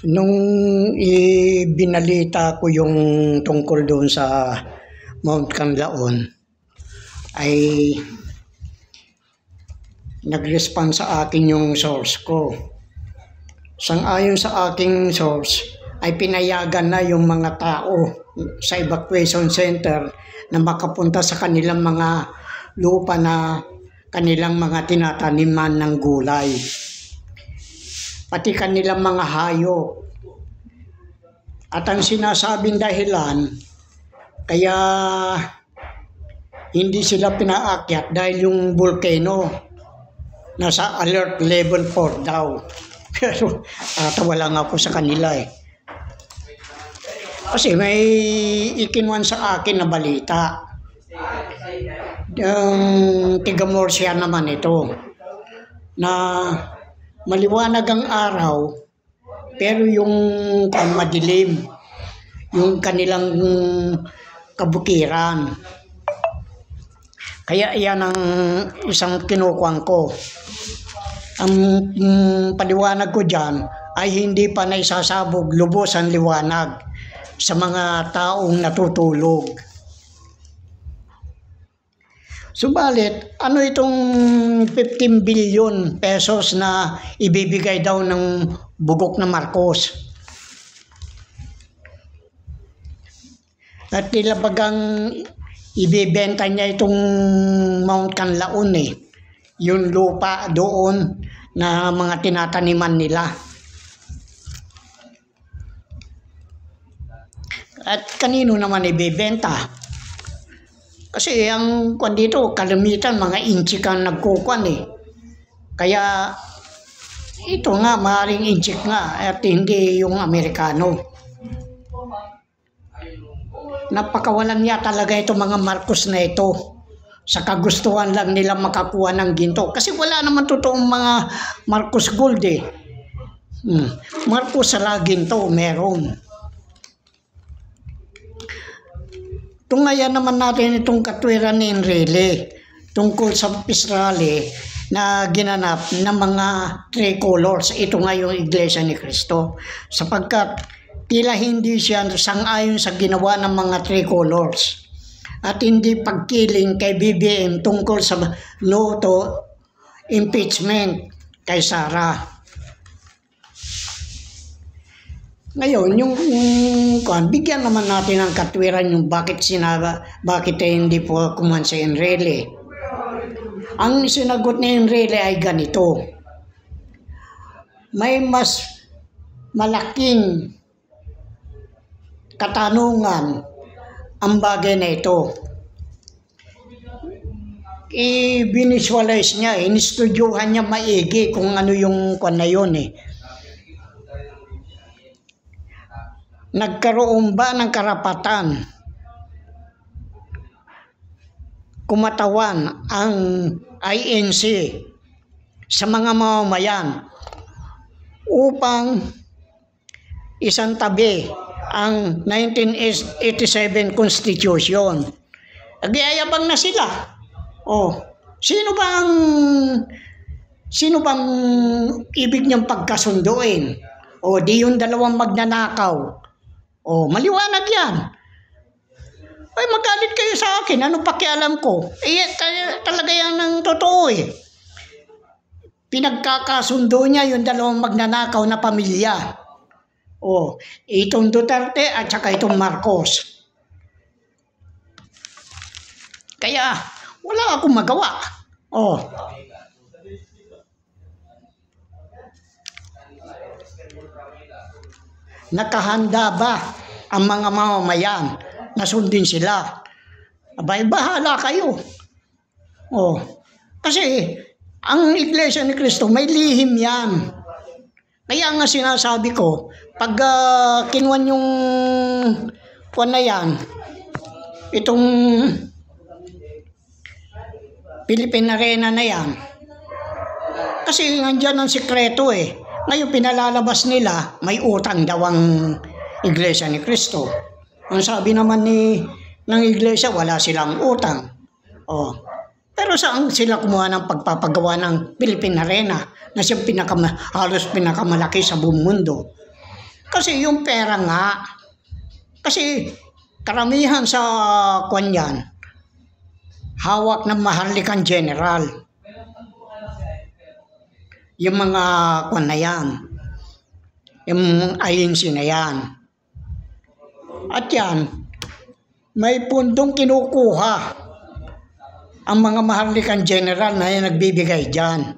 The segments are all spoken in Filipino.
Nung ibinalita ko yung tungkol doon sa Mount Canlaon, ay nag-respond sa akin yung source ko. Sang-ayon sa aking source, ay pinayagan na yung mga tao sa evacuation center na makapunta sa kanilang mga lupa na kanilang mga tinataniman ng gulay. Pati kanilang mga hayop. At ang sinasabing dahilan, kaya hindi sila pinaakyat dahil yung volcano nasa alert level 4 daw. Pero tawa lang ako sa kanila eh. Kasi may ikinwan sa akin na balita. Tiga Murcia naman ito na maliwanag ang araw pero yung madilim yung kanilang kabukiran. Kaya iyan ang isang kinukuhan ko. Ang paliwanag ko dyan ay hindi pa naisasabog lubos ang liwanag sa mga taong natutulog. Subalit, ano itong 15 billion pesos na ibibigay daw ng bugok na Marcos? At tila bagang ibibenta niya itong Mount Canlaon eh. Yung lupa doon na mga tinataniman nila. At kanino naman ibibenta? Kasi ang kwan dito, kalamitan, mga inchik ang nagkukuan eh. Kaya ito nga, maaaring inchik nga at hindi yung Amerikano. Napakawalan niya talaga ito mga Marcos na ito. Sa kagustuhan lang nila makakuha ng ginto. Kasi wala naman totoong mga Marcos gold eh. Marcos sa ginto, meron. Tungayan naman natin itong katwiran ni Enrile tungkol sa Pisrali na ginanap ng mga tricolors. Ito nga yung Iglesia ni Cristo. Sapagkat tila hindi siya sang-ayon sa ginawa ng mga tricolors at hindi pagkiling kay BBM tungkol sa no to impeachment kay Sara. Ngayon, yung bigyan naman natin ng katwiran yung bakit hindi po kuman si Enrile. Ang sinagot ni Enrile ay ganito. May mas malaking katanungan ang bagay na ito. I-visualize niya, in-studyohan niya maigi kung ano yung kwan na yun eh. Nagkaroon ba ng karapatan kumatawan ang INC sa mga mamamayan upang isang tabi ang 1987 Constitution? Nagyayabang na sila. Sino bang ibig niyang pagkasunduin? Di yung dalawang magnanakaw. Maliwanag yan. Ay, magalit kayo sa akin. Ano pakialam ko? Talaga yan ang totoo eh. Pinagkakasundo niya yung dalawang magnanakaw na pamilya. Itong Duterte at saka itong Marcos. Kaya, wala akong magawa. Nakahanda ba ang mga mamamayan na sundin sila? Abay, bahala kayo. Kasi ang Iglesia ni Cristo may lihim yan. Kaya nga sinasabi ko, pag kinuwan yung kuwan na yan, itong Philippine Arena na yan, kasi nandyan ang sikreto eh. Ngayon pinalalabas nila, may utang daw ang Iglesia ni Cristo. Ang sabi naman ng Iglesia, wala silang utang. Pero saan sila kumuha ng pagpapagawa ng Philippine Arena na siyang halos pinakamalaki sa buong mundo? Kasi yung pera nga, kasi karamihan sa kwan yan, hawak ng maharlikang general. Yung mga kwan na yan, yung agency na yan. At yan, may pundong kinukuha ang mga maharlikang general na yan nagbibigay dyan.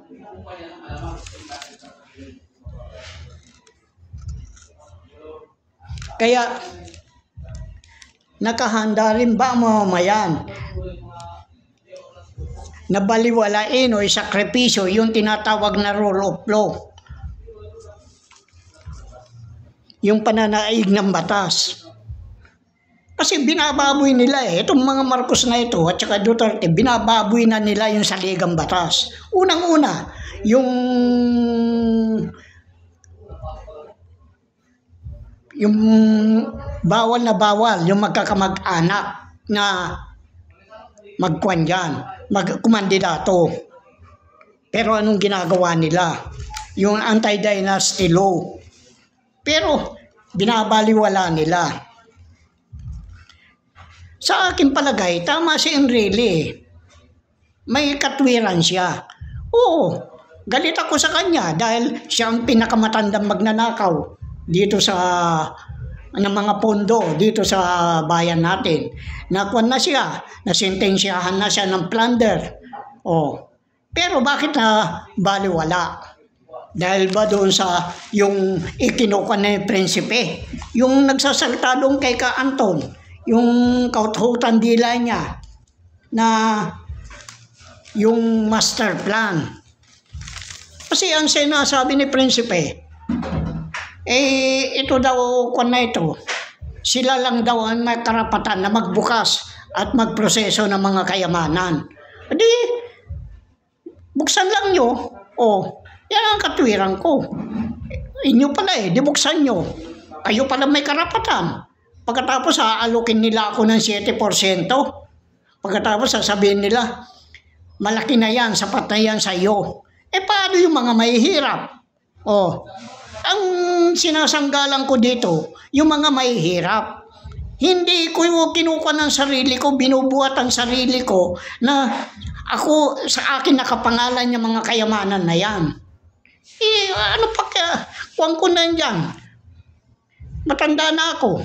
Kaya, nakahanda rin ba ang mamamayan na baliwalain o isakripisyo yung tinatawag na rule of law, yung pananaig ng batas? Kasi binababoy nila itong mga Marcos na ito at saka Duterte, binababoy na nila yung saligang batas. Unang-una, yung bawal na bawal, yung magkakamag-anak na magkuhan dyan, magkumandidato. Pero anong ginagawa nila? Yung anti-dynasty law. Pero binabaliwala nila. Sa akin palagay, tama si Enrile. May katwiran siya. Oo, galit ako sa kanya dahil siya ang pinakamatandang magnanakaw dito sa ng mga pondo dito sa bayan natin. Nakuha na siya, nasintensyahan na siya ng plunder. Oh. Pero bakit na baliwala? Dahil ba doon sa yung ikinukuha na yung prinsipe, yung nagsasalita doon kay Ka Anton, yung kauthutan dila niya na yung master plan. Kasi ang sinasabi ni prinsipe, ito daw kung na ito, sila lang daw ang may karapatan na magbukas at magproseso ng mga kayamanan. Di, buksan lang nyo. Yan ang katwiran ko. Inyo pala di buksan nyo. Kayo pala may karapatan. Pagkatapos aalukin nila ako ng 7%. Pagkatapos sasabihin nila, malaki na yan, sapat na yan sa iyo. Paano yung mga mahihirap? Ang sinasanggalan ko dito, yung mga mahihirap. Hindi ko kinukuha ng sarili ko, binubuhat ang sarili ko na ako, sa akin nakapangalan yung mga kayamanan na yan. Ano pa kaya? Kuwang ko na yan. Matanda na ako.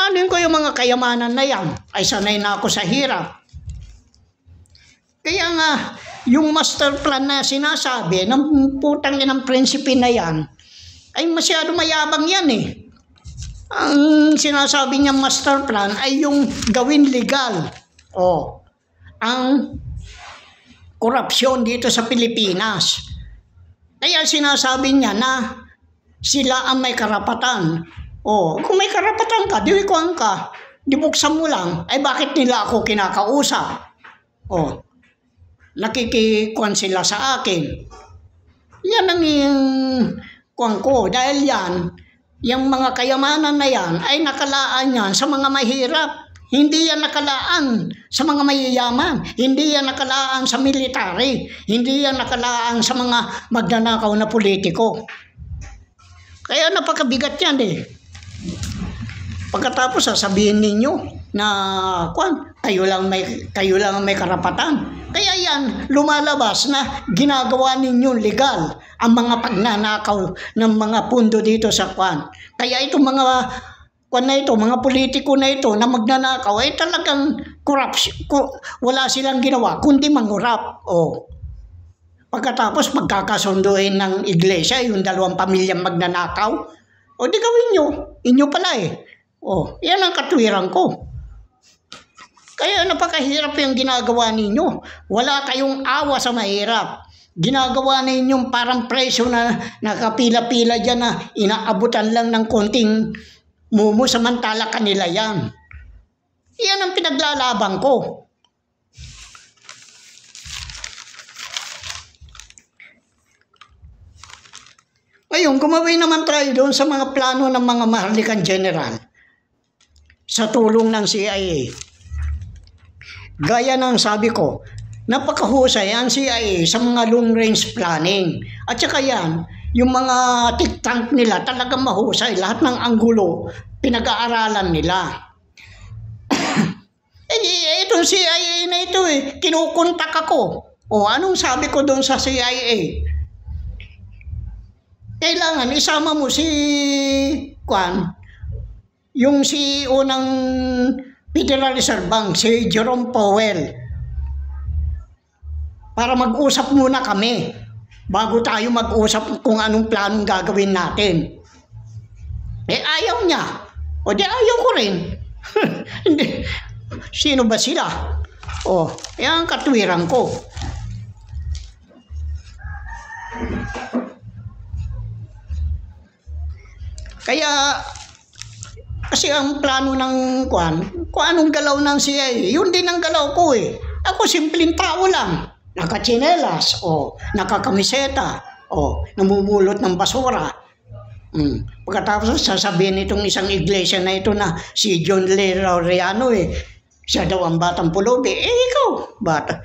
Anin ko yung mga kayamanan na yan? Ay sanay na ako sa hirap. Kaya nga, yung master plan na sinasabi ng putang ng prinsipe na yan, ay masyado mayabang yan Ang sinasabi niyang master plan ay yung gawin legal. Ang korupsyon dito sa Pilipinas. Kaya sinasabi niya na sila ang may karapatan. Kung may karapatan ka, diwikuan ka, dibuksan mo lang, ay bakit nila ako kinakausap? Nakikikuan sila sa akin. Yan ang kuan ko. Dahil yung mga kayamanan na yan ay nakalaan yan sa mga mahirap. Hindi yan nakalaan sa mga mayayaman. Hindi yan nakalaan sa military. Hindi yan nakalaan sa mga magnanakaw na politiko. Kaya napakabigat yan Pagkatapos sasabihin ninyo na kayo lang ang may karapatan. Kaya yan, lumalabas na ginagawa ninyong legal ang mga pagnanakaw ng mga pundo dito sa Kaya itong mga mga politiko na ito na magnanakaw ay talagang corruption. Wala silang ginawa kundi mangurap. Pagkatapos magkakasunduin ng iglesia yung dalawang pamilyang magnanakaw. Di gawin nyo. Inyo pala yan ang katwiran ko. Kaya napakahirap yung ginagawa ninyo. Wala kayong awa sa mahirap. Ginagawa ninyong parang presyo na nakapila-pila dyan na inaabutan lang ng konting mumo samantala kanila yan. Yan ang pinaglalaban ko. Ngayon, kumaway naman tayo doon sa mga plano ng mga maharlikang general sa tulong ng CIA. Gaya ng sabi ko, napakahusay ang CIA sa mga long-range planning. At saka yan, yung mga think tank nila talagang mahusay. Lahat ng anggulo, pinag-aaralan nila. Itong CIA na ito kinukontak ako. Anong sabi ko doon sa CIA? Kailangan isama mo si yung CEO ng Federal Reserve Bank, si Jerome Powell, para mag-usap muna kami bago tayo mag-usap kung anong planong gagawin natin. Ayaw niya. Di ayaw ko rin. Hindi. Sino ba sila? Yan ang katwiran ko. Kaya, kasi ang plano ng kung anong galaw ng CIA, yun din ang galaw ko Ako simpleng tao lang. Nakatsinelas, nakakamiseta, namumulot ng basura. Pagkatapos sasabihin itong isang iglesia na ito na si John Lee Laureano siya daw ang batang pulubi. Ikaw, bata,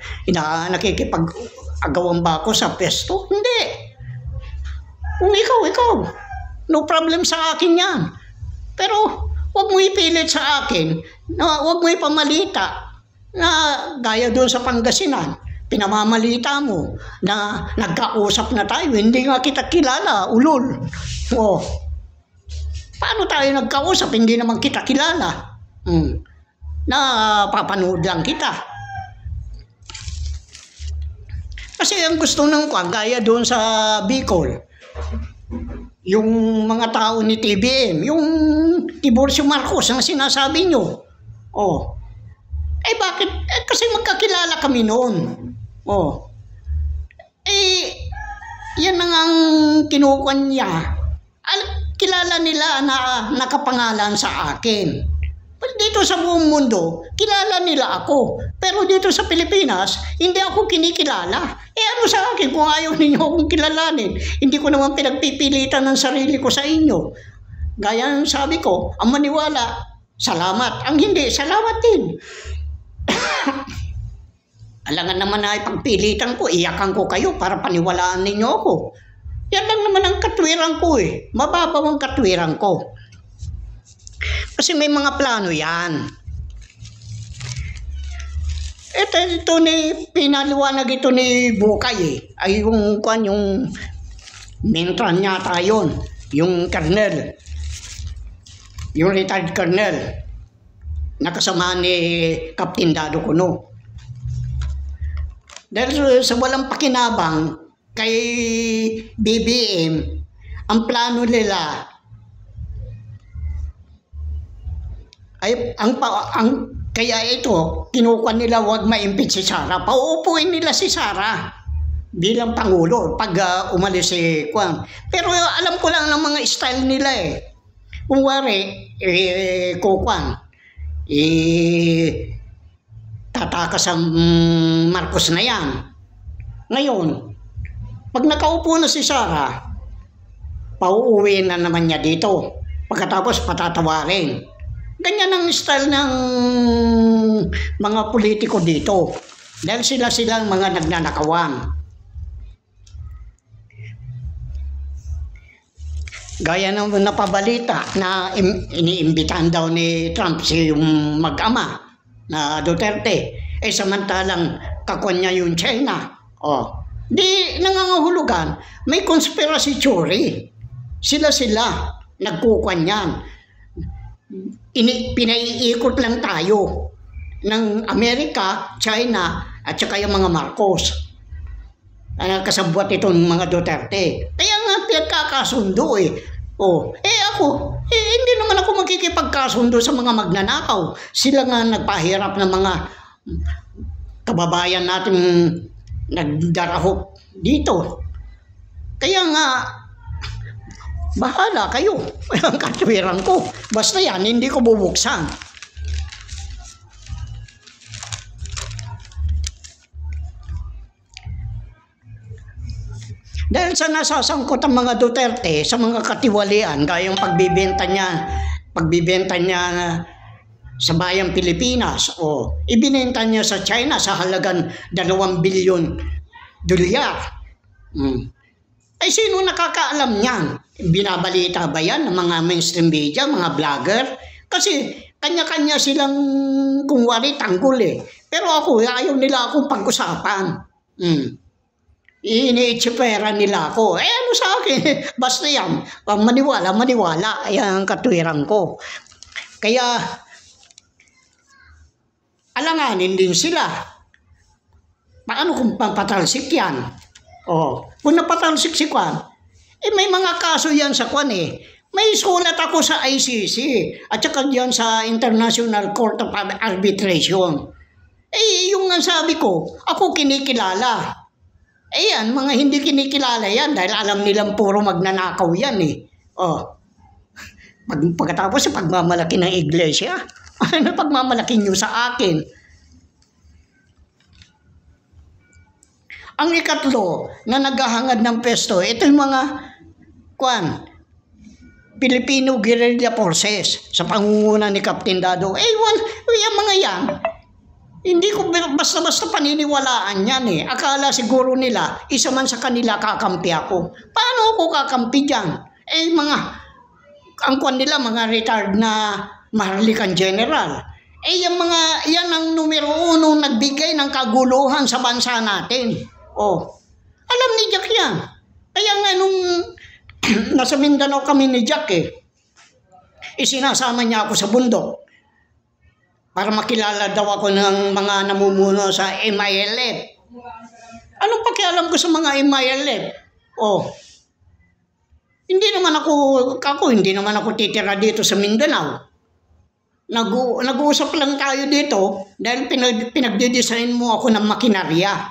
nakikipag-agawan ba ako sa pesto? Hindi. Kung ikaw, no problem sa akin yan. Pero huwag mo ipilit sa akin, huwag mo ipamalita na gaya doon sa Pangasinan. Pinamamalita mo na nagkausap na tayo, hindi nga kita kilala, ulol. Paano tayo nagkausap, hindi naman kita kilala? Na papanood lang kita. Kasi ang gusto ng gaya doon sa Bicol, yung mga tao ni TBM, yung Tiburcio Marcos ang sinasabi nyo. Bakit? Kasi magkakilala kami noon. Yan ang kinukuha niya. Kilala nila na nakapangalan sa akin. Dito sa buong mundo, kilala nila ako. Pero dito sa Pilipinas, hindi ako kinikilala. Ano sa akin kung ayaw ninyo akong kilalanin? Hindi ko naman pinagpipilitan ng sarili ko sa inyo. Gaya ng sabi ko, ang maniwala, salamat. Ang hindi, salamat din. Alangan naman na ipagpilitan ko, iyakan ko kayo para paniwalaan ninyo ako. Yan lang naman ang katwiran ko Mababaw ang katwiran ko. Kasi may mga plano yan. Ito pinaliwanag ito ni Bukay ay yung Mintran yata yun. Yung colonel. Yung retired colonel. Nakasama ni Captain Dado Cuno. Dahil sa walang pakinabang kay BBM, ang plano nila ay kaya ito kinukuha nila wag ma-impeach si Sara. Pauupuin nila si Sara bilang pangulo pag umalis si Kwan. Pero alam ko lang ng mga style nila Kung wari tatakas ang Marcos na yan. Ngayon, pag nakaupo na si Sara, pauuwiin na naman niya dito. Pagkatapos patatawarin. Ganyan ang style ng mga politiko dito. Dahil sila mga nagnanakawan. Gaya ng napabalita na iniimbitahan daw ni Trump si yung mag-ama na Duterte. Samantalang kakwan niya yung China. Di nangangahulugan. May conspiracy theory. Sila nagkukuhan yan. Pinaiikot lang tayo ng Amerika, China, at saka yung mga Marcos. Kasabwat itong mga Duterte. Kaya nga pinagkakasundo ako, hindi naman ako magkikipagkasundo sa mga magnanakaw. Sila nga nagpahirap ng mga kababayan natin nagdarahok dito. Kaya nga, bahala kayo. Ang katwiran ko. Basta yan, hindi ko bubuksan. Dahil sa nasasangkot ang mga Duterte sa mga katiwalian, gayong pagbibenta niya sa bayang Pilipinas ibinenta niya sa China sa halagang $2 bilyon. Ay, sino nakakaalam niyan? Binabalita ba yan ng mga mainstream media, mga vlogger? Kasi kanya-kanya silang kungwari tanggol eh. Pero ako, ayaw nila akong pag-usapan. Iniitsipera nila ako. Eh ano sa akin? Basta yan. Pag maniwala, maniwala. Ayan ang katwiran ko. Kaya, alanganin din sila. Paano kung papatalsik yan? Kung napatalsik si Kwan, may mga kaso yan sa Kwan eh. May sulat ako sa ICC at saka yan sa International Court of Arbitration. Yung nga sabi ko, ako kinikilala. Yan, mga hindi kinikilala yan dahil alam nilang puro magnanakaw yan eh. Pagkatapos pagmamalaki ng iglesia, ano pagmamalaki nyo sa akin? Ang ikatlo na naghahangad ng pesto, ito yung mga Filipino Guerrilla Forces sa pangunguna ni Captain Dado. Yung mga yan, hindi ko basta-basta paniniwalaan yan eh. Akala siguro nila, isa man sa kanila kakampi ako. Paano ako kakampi dyan? Ang kwan nila, mga retired na Maharlikan General. Yan ang numero 1 nagbigay ng kaguluhan sa bansa natin. Alam ni Jack yan. Kaya nga nung nasa Mindanao kami ni Jack isinasama niya ako sa bundok para makilala daw ako ng mga namumuno sa MILF. Anong pakialam ko sa mga MILF? Hindi naman ako titira dito sa Mindanao. Nag-uusap lang tayo dito dahil pinagdidesign mo ako ng makinarya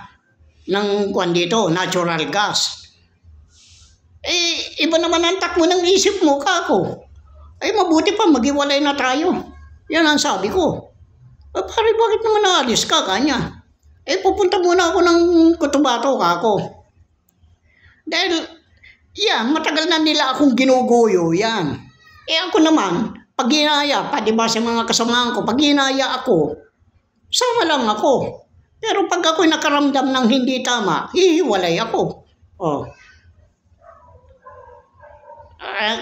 ng dito, natural gas. Iba naman ang takbo ng isip mo, kako. Mabuti pa, maghiwalay na tayo. Yan ang sabi ko. Pare, bakit naman naalis ka, kanya? Pupunta muna ako ng Cotabato, kako. Dahil, matagal na nila akong ginuguyo, yan. Ako naman, pag ginaya pa, diba sa mga kasamahan ko, pag ginaya ako, sama lang ako. Pero pag ako'y nakaramdam ng hindi tama, hihiwalay ako.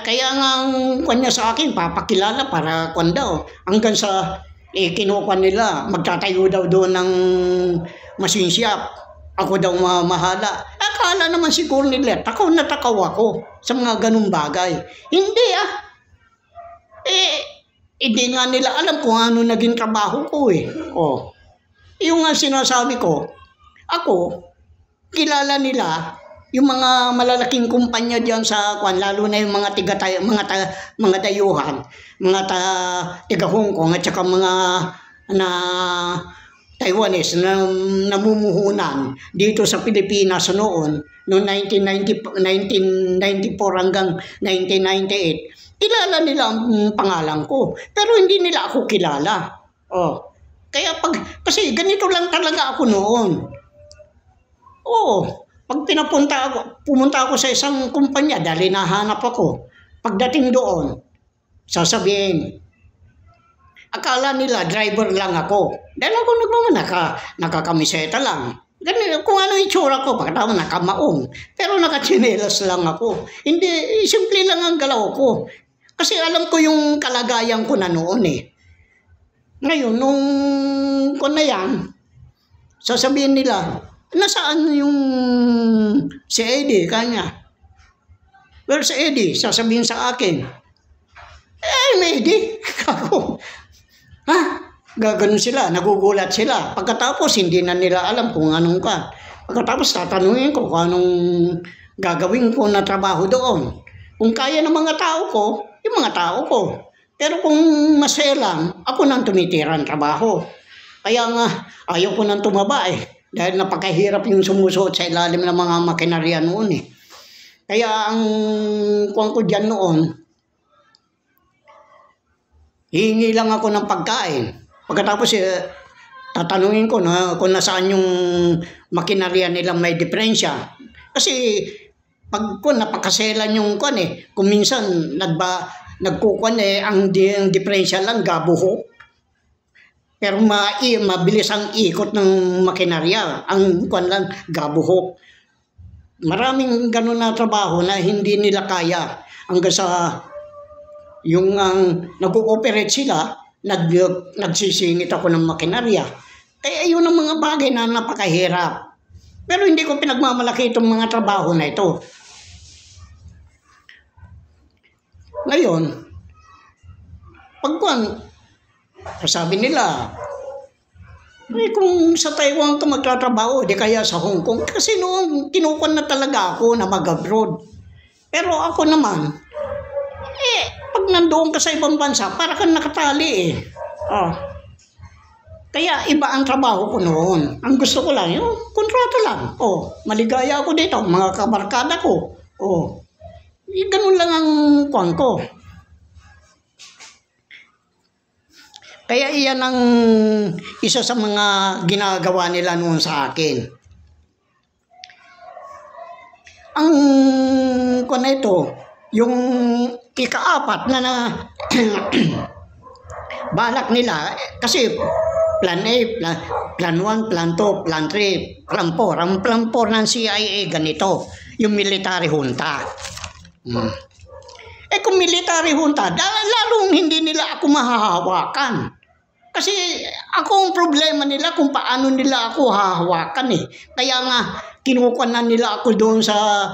Kaya nga ang kanya sa akin, papakilala para daw. Hanggang sa kinukuha nila, magtatayo daw doon ng machine shop. Ako daw mahala. Akala naman siguro nila, takaw na takaw ako sa mga ganung bagay. Hindi hindi nga nila alam kung ano naging trabaho ko eh. Yung nga sinasabi ko, ako, kilala nila yung mga malalaking kumpanya diyan sa lalo na yung mga mga dayuhan, mga tiga Hong Kong at saka mga Taiwanese na namumuhunan dito sa Pilipinas noong 1994 hanggang 1998. Kilala nila ang pangalan ko, pero hindi nila ako kilala. Kaya kasi ganito lang talaga ako noon. Pag pumunta ako sa isang kumpanya dahil nahanap ako. Pagdating doon, sasabihin, akala nila driver lang ako. Dahil ako nakakamiseta lang. Ganun, kung ano yung itsura ko, pagkatapos nakamaong. Pero nakachinelas lang ako. Hindi, simple lang ang galaw ko. Kasi alam ko yung kalagayan ko na noon eh. Ngayon, nung yan, sasabihin nila, nasaan yung si Eddie, kanya? Well, si Eddie, sasabihin sa akin, may Eddie? Ako. Gaganon sila, nagugulat sila. Pagkatapos, hindi na nila alam kung anong ka. Pagkatapos, tatanungin ko kung anong gagawin ko na trabaho doon. Kung kaya ng mga tao ko, yung mga tao ko. Pero kung masaya lang, ako nang tumitira ang trabaho. Kaya nga, ayaw ko nang tumaba eh. Dahil napakahirap yung sumusuot sa ilalim ng mga makinarya noon eh. Kaya ang kuwan ko dyan noon, hihingi lang ako ng pagkain. Pagkatapos tatanungin ko na kung nasaan yung makinarya nilang may diferensya. Kasi pag napakaselan yung kuwan eh, kung minsan nagkukuan ang diferensya lang gabuhok. Pero mabilis ang ikot ng makinarya. Ang kuan lang gabuhok. Maraming ganun na trabaho na hindi nila kaya hanggang sa yung nag-ooperate sila, nagsisingit ako ng makinarya. Kaya yun ang mga bagay na napakahirap. Pero hindi ko pinagmamalaki itong mga trabaho na ito. Ngayon, sabi nila, kung sa Taiwan ka magtatrabaho, di kaya sa Hong Kong. Kasi noong kinukuha na talaga ako na mag-abroad. Pero ako naman, pag nandoon ka sa ibang bansa, para kang nakatali Kaya iba ang trabaho ko noon. Ang gusto ko lang, yung kontrata lang. Maligaya ako dito, mga kabarkada ko. Ganun lang ang kuwan ko. Kaya iyan ang isa sa mga ginagawa nila noon sa akin. Ang kuwan na ito, yung ika-4 na balak nila, kasi plan A, plan 1, plan 2, plan 3, plan 4. Ang plan 4 ng CIA ganito, yung military junta. Kung military junta, lalong hindi nila ako mahahawakan. Kasi ako ang problema nila kung paano nila ako hahawakan Kaya nga, kinukuha na nila ako doon sa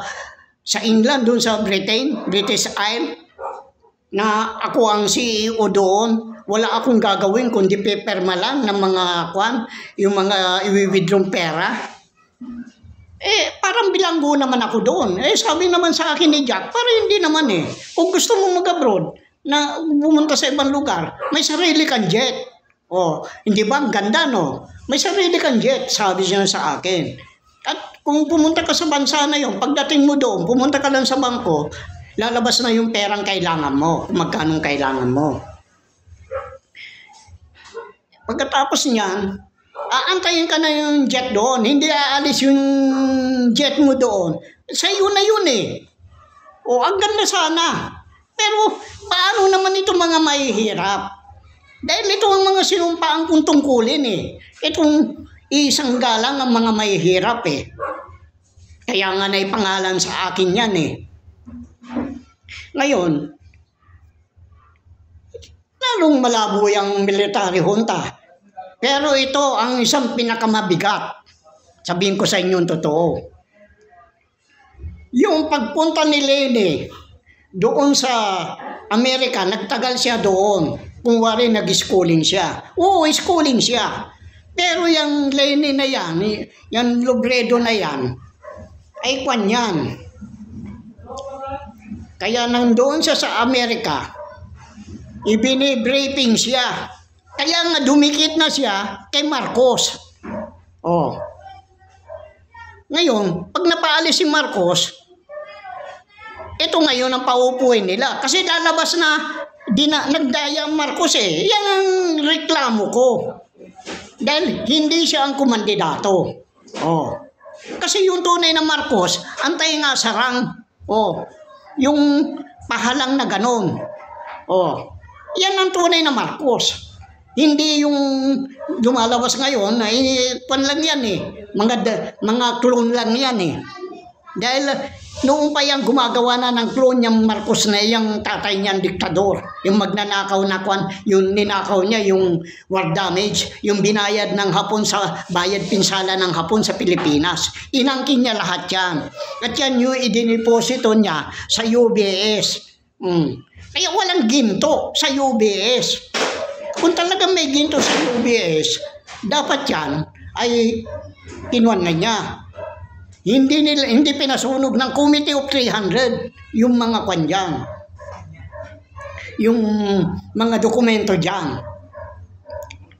England, doon sa British Isles, na ako ang CEO doon. Wala akong gagawin kundi paperma lang ng mga yung mga i-withdraw pera. Parang bilanggo naman ako doon. Sabi naman sa akin ni Jack, parang hindi naman Kung gusto mo mag-abroad, na pumunta sa ibang lugar, may sarili kang jet. Hindi ba ang ganda, no? May sarili kang jet, sabi niya sa akin. At kung pumunta ka sa bansa na yun, pagdating mo doon, pumunta ka lang sa bangko, lalabas na yung perang kailangan mo, kung magkano kailangan mo. Pagkatapos niyan, aantayin ka na yung jet doon. Hindi aalis yung jet mo doon. Sa iyo na yun ang ganda sana. Pero paano naman ito mga mahihirap? Dahil ito ang mga sinumpaan kong tungkulin Itong isang galang ang mga mahihirap Kaya nga naipangalan sa akin yan Ngayon, lalong malabo yung military junta. Pero ito ang isang pinakamabigat. Sabihin ko sa inyo totoo. Yung pagpunta ni Leni doon sa Amerika, nagtagal siya doon. Kung wari nag-schooling siya. Schooling siya. Pero yung Leni na yan, yung Lobredo na yan, ay kwan yan. Kaya nandoon siya sa Amerika, ibini-briefing siya. Kaya nga dumikit na siya kay Marcos. Ngayon, pag napaalis si Marcos, ito ngayon ang paupuin nila. Kasi lalabas na nagdaya ang Marcos Yan ang reklamo ko. Dahil hindi siya ang kumandidato. Kasi yung tunay na Marcos, antay nga sarang. Yung pahalang na ganon. Yan ang tunay na Marcos. Hindi yung lumalabas ngayon, pan lang yan mga clone lang yan Dahil noong pa yung gumagawa na ng clone yung Marcos na yung tatay niyang diktador. Yung magnanakaw na yung ninakaw niya, yung war damage, yung binayad ng Hapon sa bayad pinsala ng Hapon sa Pilipinas. Inangkin niya lahat yan. At yan yung idiniposito niya sa UBS. Kaya walang ginto sa UBS. Kung talagang may ginto sa UBS, dapat yan ay kinuan na niya. Hindi pinasunog ng Committee of 300 yung mga kwan dyan. Yung mga dokumento dyan.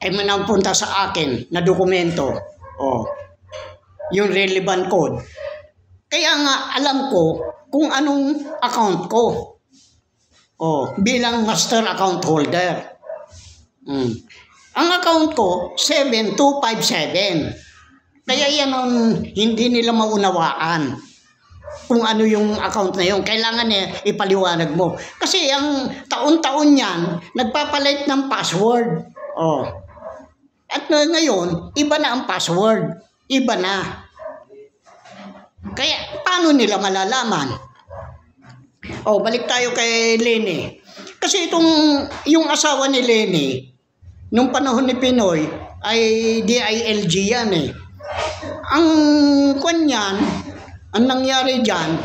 Ay manapunta sa akin na dokumento. Yung relevant code. Kaya nga alam ko kung anong account ko. Bilang master account holder. Ang account ko, 7257. Kaya yan ang hindi nila maunawaan kung ano yung account na yun. Kailangan ipaliwanag mo. Kasi ang taon-taon yan, nagpapalit ng password. At ngayon, iba na ang password. Iba na. Kaya paano nila malalaman? O, balik tayo kay Leni. Kasi yung asawa ni Leni, nung panahon ni Pinoy, ay DILG yan eh. Ang kanyan, ang nangyari dyan,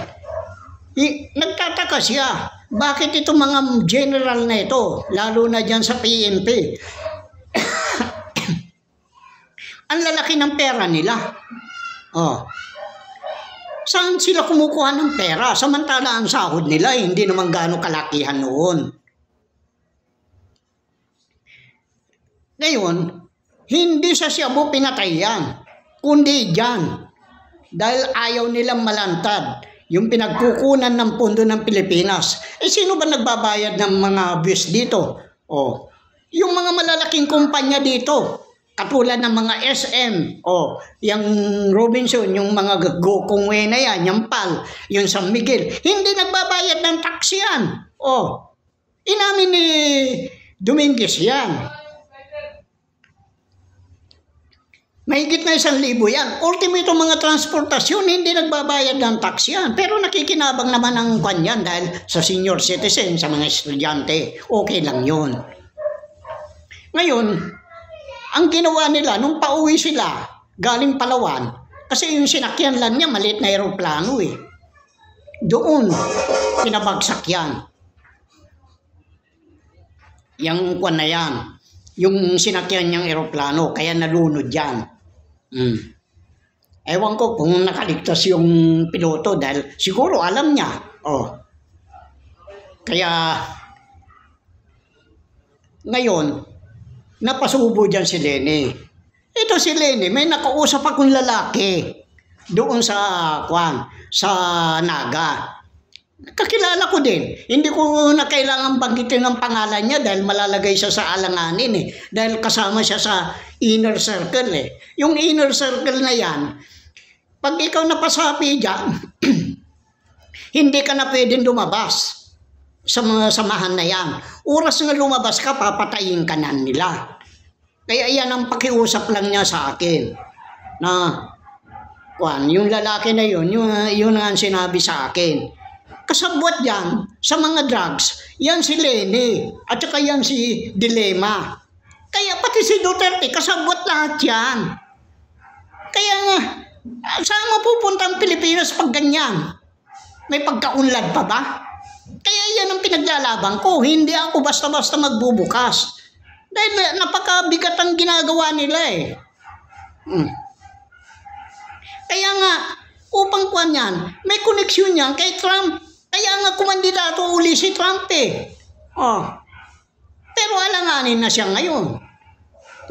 nagtataka siya. Bakit itong mga general na ito, lalo na dyan sa PNP, ang lalaki ng pera nila. Oh. Saan sila kumukuha ng pera? Samantala ang sahod nila, hindi naman gaano kalakihan noon. Ngayon, hindi sa Cebu pinatay yan, kundi dyan. Dahil ayaw nilang malantad yung pinagkukunan ng pondo ng Pilipinas. Sino ba nagbabayad ng mga views dito? Oh, yung mga malalaking kumpanya dito. Katulad ng mga SM, yung Robinson, yung mga Gokongwe na yan, yung PAL, yung San Miguel, hindi nagbabayad ng tax yan. Inamin ni Dominguez yan. Mahigit na 1,000 yan. Ultimo itong mga transportasyon, hindi nagbabayad ng tax yan. Pero nakikinabang naman ang kanyan dahil sa senior citizen, sa mga estudyante, okay lang yun. Ngayon, ang ginawa nila, nung pauwi sila, galing Palawan, kasi yung sinakyan lang niya, maliit na aeroplano eh. Doon, pinabagsak yan. Yung kwan na yan, yung sinakyan niyang aeroplano, kaya nalunod yan. Ewan ko kung nakaligtas yung piloto dahil siguro alam niya. Kaya, ngayon, napasubo dyan si Leni. Ito si Leni, may nakausap akong lalaki doon sa Naga. Kakilala ko din. Hindi ko na kailangan banggitin ng pangalan niya dahil malalagay siya sa alanganin eh. Dahil kasama siya sa inner circle eh. Yung inner circle na yan, pag ikaw napasapi dyan, hindi ka na pwedeng lumabas sa mga samahan na yan. Oras na lumabas ka, papatayin ka na nila. Kaya yan ang pakiusap lang niya sa akin. Na, yung lalaki na yun ang sinabi sa akin. Kasabwat yan, sa mga drugs, yan si Leni, at saka yan si Dilema. Kaya pati si Duterte, kasabwat lahat yan. Kaya nga, saan mapupunta ang Pilipinas pag ganyan? May pagkaunlad pa ba? Kaya yan ang pinaglalaban ko. Hindi ako basta-basta magbubukas. Dahil napakabigat ang ginagawa nila eh. Kaya nga, upang kuwan yan, may koneksyon yan kay Trump. Kaya nga kumandidato uli si Trump eh. Pero alanganin na siya ngayon.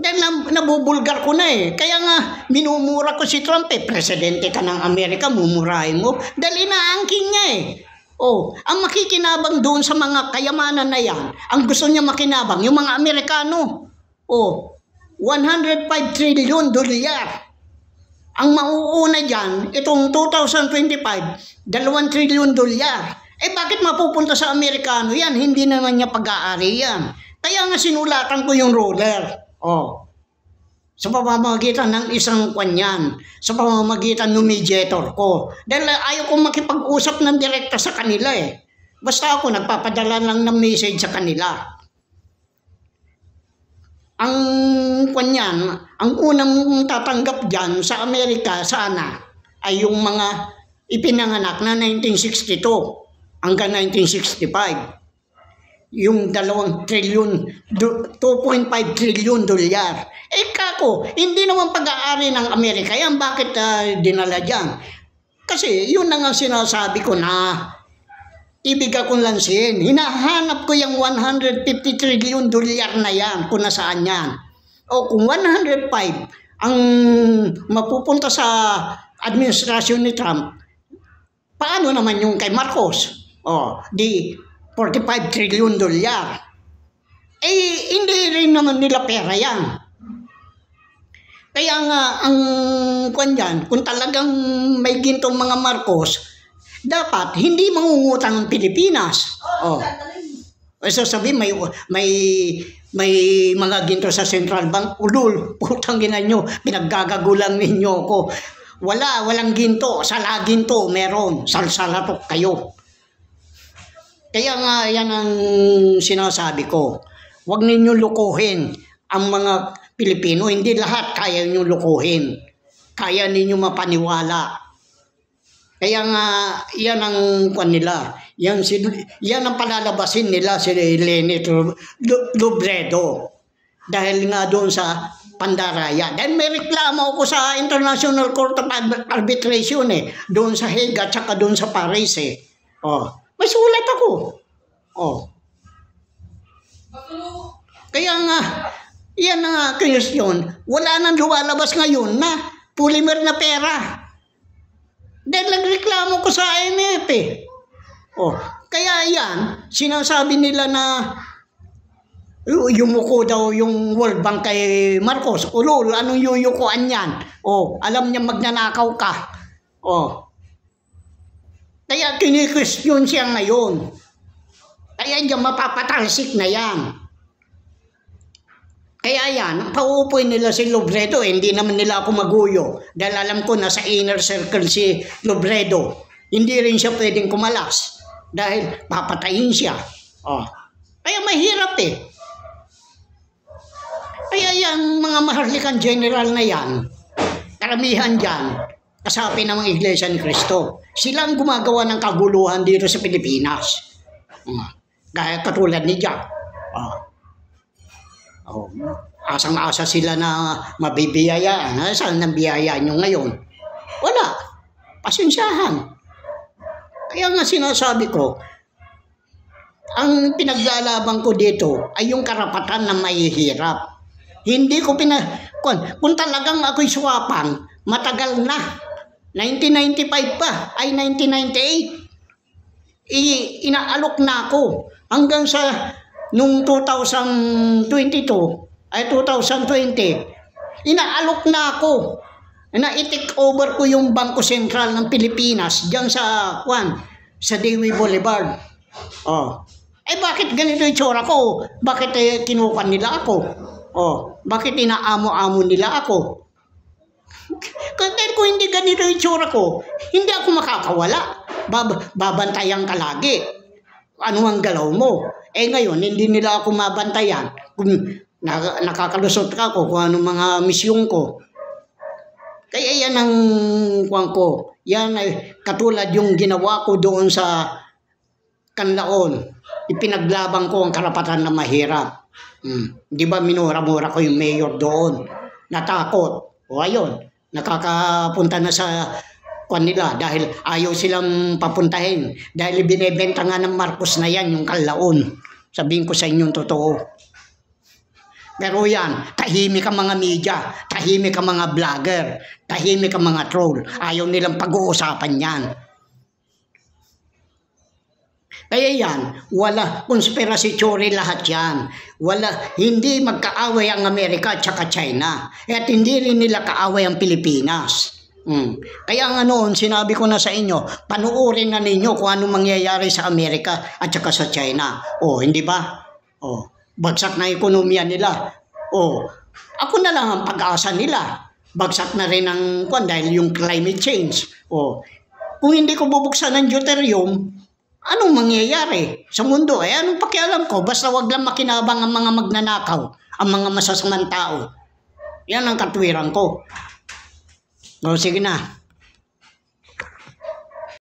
Dahil nabubulgar ko na eh. Kaya nga, minumura ko si Trump eh. Presidente ka ng Amerika, mumurahin mo. Dahil inaangking niya eh. Ang makikinabang doon sa mga kayamanan na yan, ang gusto niya makinabang, yung mga Amerikano. 105 trillion dolyar. Ang mauuna dyan, itong 2025, 2 trillion dolyar. Bakit mapupunta sa Amerikano yan? Hindi naman niya pag-aari yan. Kaya nga sinulatan ko yung roller. Sa pamamagitan ng isang kanyan, sa pamamagitan ng mediator ko. Dahil ayaw kong makipag-usap ng direkta sa kanila eh. Basta ako nagpapadala lang ng message sa kanila. Ang kanyan, ang unang tatanggap dyan sa Amerika sana ay yung mga ipinanganak na 1962 hanggang 1965. Yung 2 trillion, 2.5 trillion dolyar. Kako, hindi naman pag-aari ng Amerika yan. Bakit dinala dyan? Kasi yun na nga sinasabi ko na ibig akong lansin. Hinahanap ko yung 150 trillion dolyar na yan kung nasaan yan. Kung 105 ang mapupunta sa administrasyon ni Trump, paano naman yung kay Marcos? Di 45 trillion dolyar. Hindi rin naman nila pera yan. Kaya nga, ang kanyan, kung talagang may gintong mga Marcos, dapat hindi mangungutang ang Pilipinas. Sasabihin, may mga ginto sa Central Bank, ulul, putang ina nyo, pinaggagagulang ninyo ko. walang ginto. Sa laginto, meron. Salsalatok kayo. Kaya nga, yan ang sinasabi ko. Huwag ninyong lukuhin ang mga Pilipino. Hindi lahat kaya ninyong lukuhin. Kaya ninyong mapaniwala. Kaya nga, yan ang kanila. Yan ang palalabasin nila si Leni Robredo. Dahil nga doon sa Pandaraya. Dahil may reklamo ako sa International Court of Arbitration doon sa Hague at saka doon sa Paris may sulat ako. Kaya nga, yan nga question. Wala nang lumalabas ngayon na polymer na pera. Dahil nagreklamo ko sa IMF kaya yan, sinasabi nila na yumuko daw yung World Bank kay Marcos. Ulol, anong yuyukuan yan? Alam niya magnanakaw ka. Kaya kini-question siya ngayon. Kaya diyan mapapatalsik na yan. Kaya yan, pauupuin nila si Robredo. Hindi naman nila ako maguyo. Dahil alam ko na sa inner circle si Robredo. Hindi rin siya pwedeng kumalas. Dahil papatayin siya. Kaya mahirap Kaya yan, mga maharlikang general na yan, karamihan dyan, kasapi ng mga Iglesia ni Cristo. Sila ang gumagawa ng kaguluhan dito sa Pilipinas. Gaya katulad ni Jack. Asang-asa sila na mabibiyayaan. Saan nang biyayaan nyo ngayon? Wala. Pasensyahan. Kaya nga sinasabi ko, ang pinaglalaban ko dito ay yung karapatan na mahihirap. Hindi ko kung talagang ako'y swapang, matagal na. 1995 pa, ay 1998. Inaalok na ako hanggang sa nung 2022 ay 2020. Inaalok na ako. Na-take over ko yung Bangko Sentral ng Pilipinas diyan sa Dewey Boulevard. Bakit ganito yung tsura ko? Bakit kinukuha nila ako? Bakit inaamo-amo nila ako? Kasi kung hindi ganito yung tsura ko, hindi ako makakawala. Babantayan ka lagi. Ano ang galaw mo? Ngayon, hindi nila ako mabantayan. Kung nakakalusot ka ko, kung anong mga misyon ko. Kaya yan ang ko. Yan ay katulad yung ginawa ko doon sa Canlaon. Ipinaglabang ko ang karapatan na mahirap. Di ba minura-mura ko yung mayor doon? Natakot. Ayun, nakakapunta na sa nila dahil ayaw silang papuntahin. Dahil binebenta nga ng Marcos na yan, yung Canlaon. Sabihin ko sa inyong totoo. Pero yan, tahimik ang mga media, tahimik ang mga vlogger, tahimik ang mga troll. Ayaw nilang pag-uusapan yan. Kaya yan, wala conspiracy theory lahat yan. Hindi magkaaway ang Amerika at saka China. At hindi rin nila kaaway ang Pilipinas. Kaya nga noon, sinabi ko na sa inyo, panuorin na ninyo kung ano mangyayari sa Amerika at saka sa China. Hindi ba? Bagsak na ekonomiya nila. Ako na lang ang pag-asa nila. Bagsak na rin ang dahil yung climate change. Kung hindi ko bubuksan ng deuterium, anong mangyayari sa mundo? Anong pakialam ko? Basta wag lang makinabang ang mga magnanakaw, ang mga masasamang tao. Yan ang katwiran ko. Sige na.